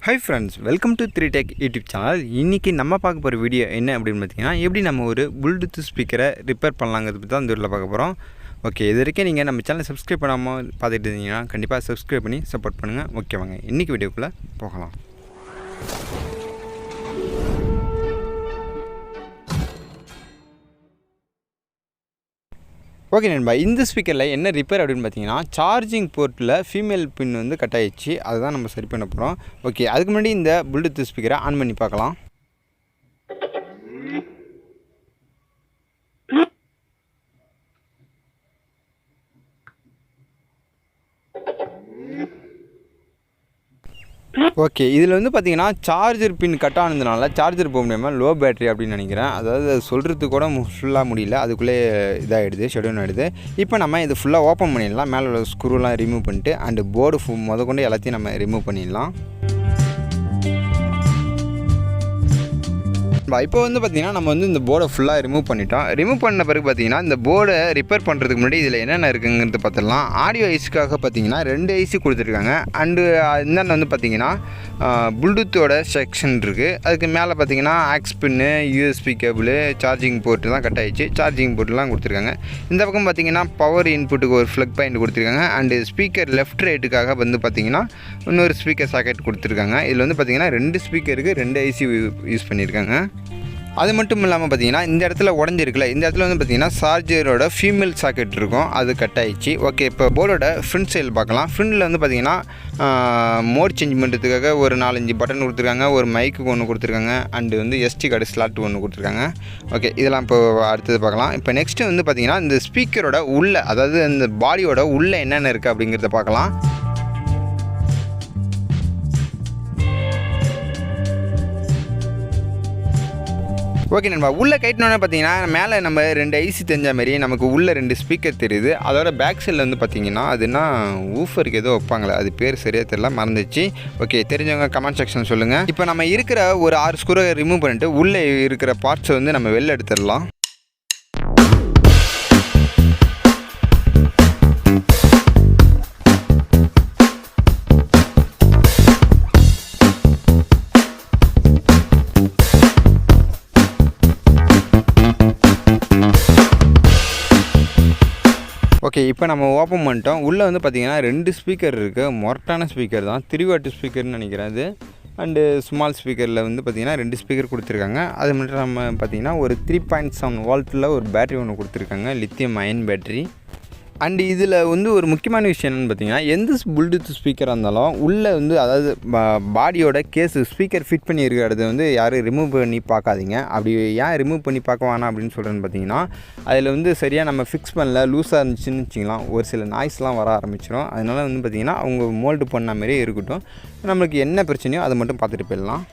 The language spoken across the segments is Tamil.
Hi friends, welcome to 3Tech YouTube channel. இன்னைக்கு நம்ம பார்க்க போற வீடியோ என்ன அப்படினு பார்த்தீங்கன்னா எப்படி நம்ம ஒரு Bluetooth ஸ்பீக்கரை ரிப்பேர் பண்ணலாம்ங்கறது பத்தி தான் இந்த வீடியோல பார்க்க போறோம். ஓகே, இதுவரைக்கும் நீங்க நம்ம சேனலை சப்ஸ்கிரைப் பண்ணாம பார்த்துட்டு இருந்தீங்கன்னா கண்டிப்பா சப்ஸ்கிரைப் பண்ணி சப்போர்ட் பண்ணுங்க. ஓகே வாங்க இன்னைக்கு வீடியோக்குள்ள போகலாம். ஓகே நண்பா, இந்த ஸ்பீக்கரில் என்ன ரிப்பேர் அப்படின்னு பார்த்தீங்கன்னா சார்ஜிங் போர்ட்டில் ஃபீமேல் பின் வந்து கட் ஆயிடுச்சு. அதுதான் நம்ம சரி பண்ண போகிறோம். ஓகே, அதுக்கு முன்னாடி இந்த ப்ளூடூத் ஸ்பீக்கரை ஆன் பண்ணி பார்க்கலாம். ஓகே, இதில் வந்து பார்த்தீங்கன்னா சார்ஜர் பின் கட் ஆனதுனால சார்ஜர் போக முடியாமல் லோ பேட்டரி அப்படின்னு நினைக்கிறேன். அதாவது அது சொல்கிறது கூட ஃபுல்லாக முடியல, அதுக்குள்ளே இதாகிடுது, ஷெட்யூல் ஆகிடுது. இப்போ நம்ம இது ஃபுல்லாக ஓப்பன் பண்ணிடலாம். மேலே உள்ள ஸ்க்ரூலாம் ரிமூவ் பண்ணிட்டு அண்டு போர்டு கொண்டு எல்லாத்தையும் நம்ம ரிமூவ் பண்ணிடலாம். இப்போ வந்து பார்த்திங்கன்னா நம்ம வந்து இந்த போர்டை ஃபுல்லாக ரிமூவ் பண்ணிட்டோம். ரிமூவ் பண்ண பிறகு பார்த்திங்கன்னா இந்த போர்டை ரிப்பேர் பண்ணுறதுக்கு முன்னாடி இதில் என்னென்ன இருக்குங்கிறது பார்த்துடலாம். ஆடியோ ஐஸுக்காக பார்த்திங்கன்னா 2 ஐசி கொடுத்துருக்காங்க. அண்டு இந்தாண்ட வந்து பார்த்திங்கன்னா ப்ளூடூத்தோட செக்ஷன் இருக்குது. அதுக்கு மேலே பார்த்திங்கன்னா ஆக்ஸ் பின்னு, யூஎஸ்பி கேபிள், சார்ஜிங் போர்ட்டு தான் கட் ஆகிடுச்சு. சார்ஜிங் போர்ட்டுலாம் கொடுத்துருக்காங்க. இந்த பக்கம் பார்த்திங்கன்னா பவர் இன்புட்டுக்கு ஒரு ஃப்ளக் பாயிண்ட் கொடுத்துருக்காங்க. அண்டு ஸ்பீக்கர் லெஃப்ட் ரைட்டுக்காக வந்து பார்த்திங்கன்னா இன்னொரு ஸ்பீக்கர் சாக்கெட் கொடுத்துருக்காங்க. இதில் வந்து பார்த்திங்கன்னா 2 ஸ்பீக்கருக்கு 2 ஐசி யூஸ் பண்ணியிருக்காங்க. அது மட்டும் இல்லாமல் பார்த்தீங்கன்னா இந்த இடத்துல உடஞ்சிருக்குல்ல, இந்த இடத்துல வந்து பார்த்திங்கன்னா சார்ஜரோட ஃபீமேல் சாக்கெட் இருக்கும், அது கட் ஆகிடுச்சு. ஓகே, இப்போ போர்டோட ஃப்ரண்ட் சைடு பார்க்கலாம். ஃப்ரண்டில் வந்து பார்த்திங்கன்னா மோட் சேஞ்ச் பண்ணுறதுக்காக ஒரு 4-5 பட்டன் கொடுத்துருக்காங்க, ஒரு மைக்கு ஒன்று கொடுத்துருக்காங்க, அண்டு வந்து எஸ்டி கார்டு ஸ்லாட் ஒன்று கொடுத்துருக்காங்க. ஓகே, இதெல்லாம் இப்போ அடுத்தது பார்க்கலாம். இப்போ நெக்ஸ்ட்டு வந்து பார்த்திங்கன்னா இந்த ஸ்பீக்கரோட உள்ளே, அதாவது அந்த பாடியோட உள்ளே என்னென்ன இருக்குது அப்படிங்கிறத பார்க்கலாம். ஓகே நண்பா, உள்ளே கைட்டினோன்னே பார்த்தீங்கன்னா மேலே நம்ம 2 ஐசி தெரிஞ்ச மாதிரி நமக்கு உள்ளே 2 ஸ்பீக்கர் தெரியுது. அதோட பேக் சைடில் வந்து பார்த்திங்கன்னா அதுனா ஊஃபருக்கு ஏதோ வைப்பாங்களே, அது பேர் சரியாக தெரியல, மறந்துச்சு. ஓகே, தெரிஞ்சவங்க கமெண்ட் செக்ஷன் சொல்லுங்கள். இப்போ நம்ம இருக்கிற ஒரு 6 ஸ்க்ரூவை ரிமூவ் பண்ணிட்டு உள்ளே இருக்கிற பார்ட்ஸை வந்து நம்ம வெளில எடுத்துடலாம். ஓகே, இப்போ நம்ம ஓப்பன் பண்ணிட்டோம். உள்ளே வந்து பார்த்திங்கன்னா 2 ஸ்பீக்கர் இருக்குது. மொரட்டான ஸ்பீக்கர் தான், 3 வாட் ஸ்பீக்கர்னு நினைக்கிறேன் அது. அண்டு ஸ்மால் ஸ்பீக்கரில் வந்து பார்த்திங்கன்னா 2 ஸ்பீக்கர் கொடுத்துருக்காங்க. அது மட்டும் நம்ம பார்த்திங்கன்னா ஒரு 3.7 வோல்ட்டில் ஒரு பேட்டரி ஒன்று கொடுத்துருக்காங்க, லித்தியம் அயன் பேட்டரி. அண்டு இதில் வந்து ஒரு முக்கியமான விஷயம் என்னென்னு பார்த்தீங்கன்னா எந்த ப்ளூடூத் ஸ்பீக்கராக இருந்தாலும் உள்ளே வந்து, அதாவது பாடியோட கேஸு ஸ்பீக்கர் ஃபிட் பண்ணியிருக்கிற இடத்த வந்து யாரும் ரிமூவ் பண்ணி பார்க்காதீங்க. அப்படி ஏன் ரிமூவ் பண்ணி பார்க்க வேணாம் அப்படின்னு சொல்கிறேன்னு பார்த்தீங்கன்னா அதில் வந்து சரியாக நம்ம ஃபிக்ஸ் பண்ணல, லூஸாக இருந்துச்சுன்னு வச்சிக்கலாம், ஒரு சில நாய்ஸ்லாம் வர ஆரம்பிச்சிடும். அதனால் வந்து பார்த்திங்கன்னா அவங்க மோல்டு பண்ண மாதிரியே இருக்கட்டும், நம்மளுக்கு என்ன பிரச்சனையோ அதை மட்டும் பார்த்துட்டு போயிடலாம்.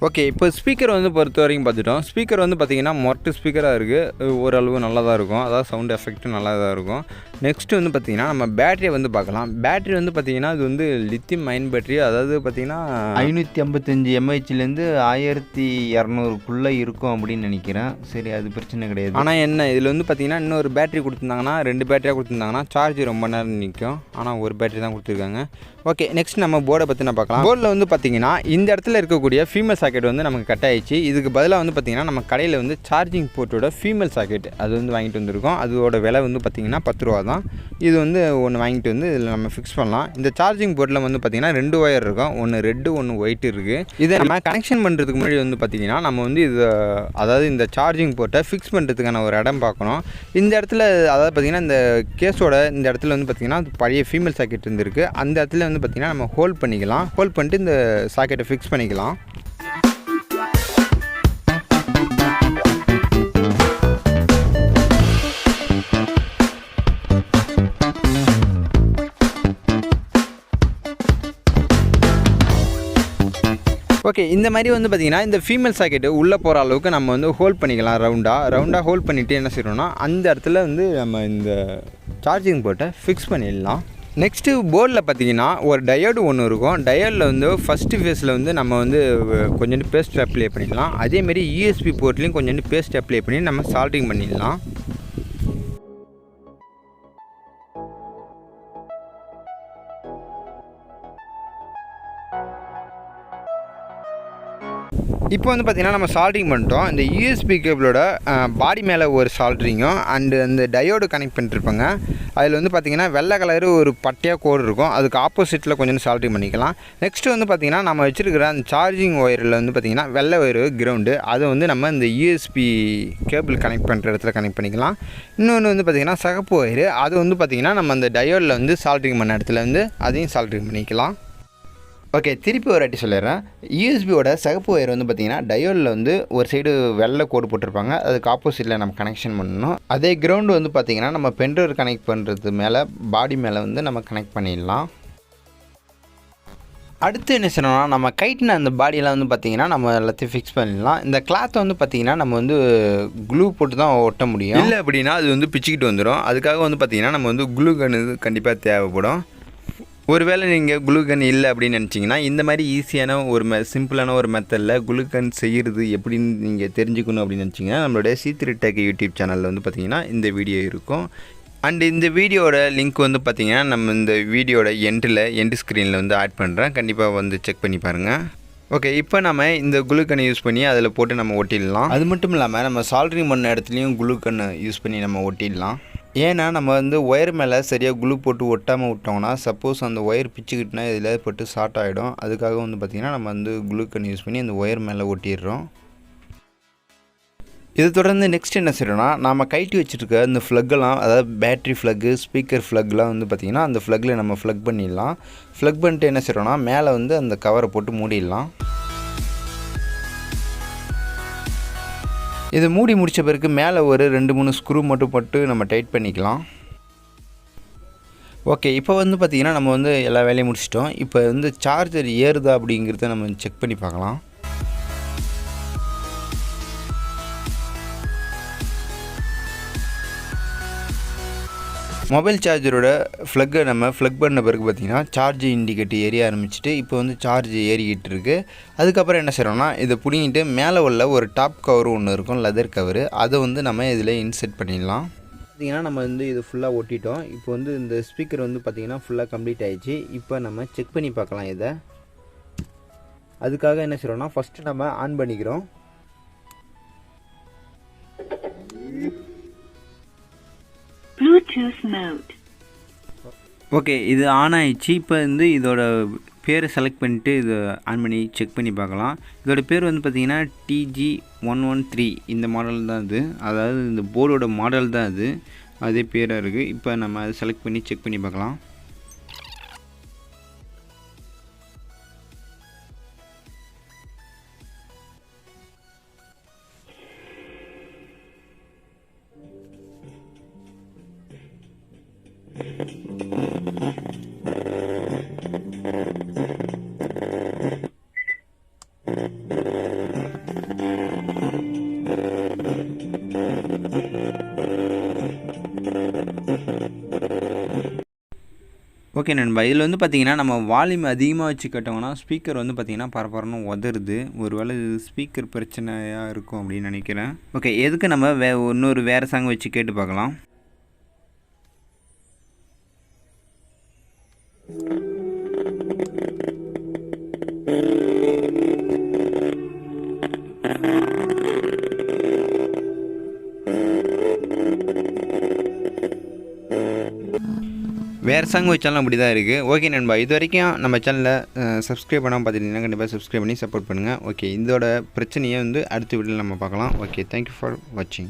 ஓகே, இப்போ ஸ்பீக்கர் வந்து பொறுத்த வரைக்கும் பார்த்துட்டோம். ஸ்பீக்கர் வந்து பார்த்திங்கன்னா மொரட்டு ஸ்பீக்கராக இருக்குது, ஓரளவு நல்லா தான் இருக்கும், அதாவது சவுண்ட் எஃபெக்ட்டும் நல்லா தான் இருக்கும். நெக்ஸ்ட்டு வந்து பார்த்திங்கன்னா நம்ம பேட்டரியை வந்து பார்க்கலாம். பேட்டரி வந்து பார்த்திங்கன்னா அது வந்து லித்தியம் அயன் பேட்டரி, அதாவது பார்த்திங்கன்னா 555 mAhலேருந்து 1200க்குள்ளே இருக்கும் அப்படின்னு நினைக்கிறேன். சரி, அது பிரச்சனை கிடையாது. ஆனால் என்ன இதில் வந்து பார்த்திங்கன்னா இன்னொரு பேட்டரி கொடுத்துருந்தாங்கன்னா, 2 பேட்டரியாக கொடுத்துருந்தாங்கன்னா சார்ஜ் ரொம்ப நேரம் நிற்கும். ஆனால் ஒரு பேட்டரி தான் கொடுத்துருக்காங்க. ஓகே, நெக்ஸ்ட் நம்ம போர்டை பற்றி நான் பார்க்கலாம். போர்டில் வந்து பார்த்திங்கன்னா இந்த இடத்துல இருக்கக்கூடிய ஃபீமேல் சாக்கெட் வந்து நமக்கு கட் ஆகிடுச்சு. இதுக்கு பதிலாக வந்து பார்த்திங்கன்னா நம்ம கடையில் வந்து சார்ஜிங் போர்ட்டோட ஃபீமேல் சாக்கெட் அது வந்து வாங்கிட்டு வந்திருக்கோம். அதோட விலை வந்து பார்த்திங்கன்னா 10 ரூபா தான். இது வந்து ஒன்று வாங்கிட்டு வந்து இதில் நம்ம ஃபிக்ஸ் பண்ணலாம். இந்த சார்ஜிங் போர்ட்டில் வந்து பார்த்திங்கன்னா 2 ஒயர் இருக்கும், ஒன்று ரெட்டு ஒன்று ஒயிட் இருக்குது. இதை நம்ம கனெக்ஷன் பண்ணுறதுக்கு முன்னாடி வந்து பார்த்திங்கன்னா நம்ம வந்து இது, அதாவது இந்த சார்ஜிங் போர்ட்டை ஃபிக்ஸ் பண்ணுறதுக்கான ஒரு இடம் பார்க்கணும். இந்த இடத்துல அதாவது பார்த்திங்கன்னா இந்த கேஸோட இந்த இடத்துல வந்து பார்த்திங்கன்னா பழைய ஃபீமேல் சாக்கெட் இருந்திருக்கு. அந்த இடத்துல வந்து பார்த்திங்கன்னா நம்ம ஹோல்ட் பண்ணிக்கலாம். ஹோல்ட் பண்ணிட்டு இந்த சாக்கெட்டை ஃபிக்ஸ் பண்ணிக்கலாம். ஓகே, இந்த மாதிரி வந்து பார்த்திங்கன்னா இந்த ஃபீமேல் சாக்கெட்டு உள்ளே போகிற அளவுக்கு நம்ம வந்து ஹோல்ட் பண்ணிக்கலாம். ரவுண்டாக ஹோல்ட் பண்ணிவிட்டு என்ன செய்யணும்னா அந்த இடத்துல வந்து நம்ம இந்த சார்ஜிங் போர்ட்டை ஃபிக்ஸ் பண்ணிடலாம். நெக்ஸ்ட்டு போர்டில் பார்த்திங்கன்னா ஒரு டயோடு ஒன்று இருக்கும். டயோடில் வந்து ஃபஸ்ட்டு ஃபேஸில் வந்து நம்ம வந்து கொஞ்சோண்டு பேஸ்ட் அப்ளை பண்ணிக்கலாம். அதேமாரி யூஎஸ்பி போர்ட்லேயும் கொஞ்சோண்டு பேஸ்ட் அப்ளை பண்ணி நம்ம சால்ட்ரிங் பண்ணிடலாம். இப்போ வந்து பார்த்திங்கன்னா நம்ம சால்ட்ரிங் பண்ணிட்டோம். இந்த யூஎஸ்பி கேபிளோட பாடி மேலே ஒரு சால்ட்ரிங்கும் அண்டு அந்த டயோடு கனெக்ட் பண்ணிட்டுருப்பாங்க. அதில் வந்து பார்த்திங்கன்னா வெள்ளை கலரு ஒரு பட்டையாக கோடு இருக்கும். அதுக்கு ஆப்போசிட்டில் கொஞ்சம் சால்ட்ரிங் பண்ணிக்கலாம். நெக்ஸ்ட்டு வந்து பார்த்திங்கன்னா நம்ம வச்சுருக்கிற அந்த சார்ஜிங் ஒயரில் வந்து பார்த்திங்கன்னா வெள்ளை ஒயரு கிரவுண்டு அதை வந்து நம்ம இந்த யூஎஸ்பி கேபிள் கனெக்ட் பண்ணுற இடத்துல கனெக்ட் பண்ணிக்கலாம். இன்னொன்று வந்து பார்த்திங்கன்னா சிகப்பு ஒயரு அது வந்து பார்த்திங்கன்னா நம்ம அந்த டயோடில் வந்து சால்ட்ரிங் பண்ண இடத்துல வந்து அதையும் சால்ட்ரிங் பண்ணிக்கலாம். ஓகே, திருப்பி ஒரு வாட்டி சொல்லிடுறேன். யூஎஸ்பியோட சிகப்பு ஒயர் வந்து பார்த்திங்கன்னா டயோடில் வந்து ஒரு சைடு வெள்ளை கோடு போட்டிருப்பாங்க. அதுக்கு ஆப்போசிட்டில் நம்ம கனெக்ஷன் பண்ணணும். அதே கிரவுண்டு வந்து பார்த்திங்கன்னா நம்ம பென்ட்ரைவ் கனெக்ட் பண்ணுறது மேலே பாடி மேலே வந்து நம்ம கனெக்ட் பண்ணிடலாம். அடுத்து என்ன செய்யணும்னா நம்ம கைட்டின அந்த பாடியெல்லாம் வந்து பார்த்திங்கன்னா நம்ம எல்லாத்தையும் ஃபிக்ஸ் பண்ணிடலாம். இந்த கிளாத்தை வந்து பார்த்திங்கன்னா நம்ம வந்து க்ளூ போட்டு தான் ஒட்ட முடியும். இல்லை அப்படின்னா அது வந்து பிச்சுக்கிட்டு வந்துடும். அதுக்காக வந்து பார்த்திங்கன்னா நம்ம வந்து க்ளூ கன் கண்டிப்பாக தேவைப்படும். ஒருவேளை நீங்கள் குளுகன் இல்லை அப்படின்னு நினச்சிங்கன்னா இந்த மாதிரி ஈஸியான ஒரு சிம்பிளான ஒரு மெத்தடில் குளுகன் செய்கிறது எப்படின்னு நீங்கள் தெரிஞ்சுக்கணும் அப்படின்னு நினச்சிங்கன்னா நம்மளுடைய C3 Tech யூடியூப் சேனலில் வந்து பார்த்திங்கன்னா இந்த வீடியோ இருக்கும். அண்டு இந்த வீடியோட லிங்க் வந்து பார்த்திங்கன்னா நம்ம இந்த வீடியோட எண்டு ஸ்க்ரீனில் வந்து ஆட் பண்ணுறேன். கண்டிப்பாக வந்து செக் பண்ணி பாருங்கள். ஓகே, இப்போ நம்ம இந்த குளுகனை யூஸ் பண்ணி அதில் போட்டு நம்ம ஒட்டிடலாம். அது மட்டும் இல்லாமல் நம்ம சால்ட்ரிங் பண்ண இடத்துலையும் குளுகனை யூஸ் பண்ணி நம்ம ஒட்டிடலாம். ஏன்னா நம்ம வந்து ஒயர் மேலே சரியாக குளூ போட்டு ஒட்டாமல் விட்டோம்னா சப்போஸ் அந்த ஒயர் பிச்சுக்கிட்டுனா இதில் போட்டு ஷார்ட் ஆகிடும். அதுக்காக வந்து பார்த்திங்கன்னா நம்ம வந்து குளூகன் யூஸ் பண்ணி அந்த ஒயர் மேலே ஒட்டிடுறோம். இது தொடர்ந்து நெக்ஸ்ட் என்ன செய்யறோம்னா நம்ம கைட்டி வச்சுருக்க இந்த ஃப்ளக்கெல்லாம், அதாவது பேட்ரி ஃப்ளக்கு, ஸ்பீக்கர் ஃப்ளக்லாம் வந்து பார்த்திங்கன்னா அந்த ஃப்ளக்கில் நம்ம ஃப்ளக் பண்ணிடலாம். ஃப்ளக் பண்ணிட்டு என்ன செய்யறோம்னா மேலே வந்து அந்த கவரை போட்டு மூடிடலாம். இது மூடி முடித்த பிறகு மேலே ஒரு 2-3 ஸ்க்ரூ மட்டும் போட்டு நம்ம டைட் பண்ணிக்கலாம். ஓகே, இப்போ வந்து பார்த்திங்கன்னா நம்ம வந்து எல்லா வேலையும் முடிச்சிட்டோம். இப்போ வந்து சார்ஜர் ஏறுதா அப்படிங்கிறத நம்ம செக் பண்ணி பார்க்கலாம். மொபைல் சார்ஜரோட ஃப்ளக்கை நம்ம ஃப்ளக் பண்ண பிறகு பார்த்திங்கன்னா சார்ஜ் இண்டிகேட்டர் ஏறிய ஆரம்பிச்சிட்டு இப்போ வந்து சார்ஜ் ஏறிக்கிட்டு இருக்குது. அதுக்கப்புறம் என்ன செய்கிறோம்னா இதை பிடிங்கிட்டு மேலே உள்ள ஒரு டாப் கவரு ஒன்று இருக்கும், லெதர் கவரு, அதை வந்து நம்ம இதில் இன்செர்ட் பண்ணிடலாம். பார்த்திங்கன்னா நம்ம வந்து இது ஃபுல்லாக ஒட்டிட்டோம். இப்போ வந்து இந்த ஸ்பீக்கர் வந்து பார்த்திங்கன்னா ஃபுல்லாக கம்ப்ளீட் ஆகிடுச்சு. இப்போ நம்ம செக் பண்ணி பார்க்கலாம் இதை. அதுக்காக என்ன செய்கிறோம்னா ஃபஸ்ட்டு நம்ம ஆன் பண்ணிக்கிறோம். ஓகே, இது ஆன் ஆகிடுச்சு. இப்போ வந்து இதோட பேரை செலக்ட் பண்ணிவிட்டு இதை ஆன் பண்ணி செக் பண்ணி பார்க்கலாம். இதோட பேர் வந்து பார்த்திங்கன்னா TG113 இந்த மாடல் தான் இது. அதாவது இந்த போர்டோட மாடல் தான் அது, அதே பேராக இருக்குது. இப்போ நம்ம அதை செலக்ட் பண்ணி செக் பண்ணி பார்க்கலாம். ஓகே நண்பா, இதில் வந்து பார்த்திங்கன்னா நம்ம வால்யூம் அதிகமாக வச்சு கேட்டோம்னா ஸ்பீக்கர் வந்து பார்த்திங்கன்னா பரபரன்னு உதறுது. ஒருவேளை இது ஸ்பீக்கர் பிரச்சனையாக இருக்கும் அப்படின்னு நினைக்கிறேன். ஓகே, எதுக்கு நம்ம இன்னொரு வேறு சாங் வச்சு கேட்டு பார்க்கலாம். வேறு சாங் வச்சாலும் அப்படி தான் இருக்குது. ஓகே நண்பா, இது வரைக்கும் நம்ம சேனலில் சப்ஸ்கிரைப் பண்ணாமல் பார்த்துட்டிங்கன்னா கண்டிப்பாக சப்ஸ்கிரைப் பண்ணி சப்போர்ட் பண்ணுங்கள். ஓகே, இதோட பிரச்சனையை வந்து அடுத்த வீடியோவில் நம்ம பார்க்கலாம். ஓகே, தேங்க்யூ ஃபார் வாட்சிங்.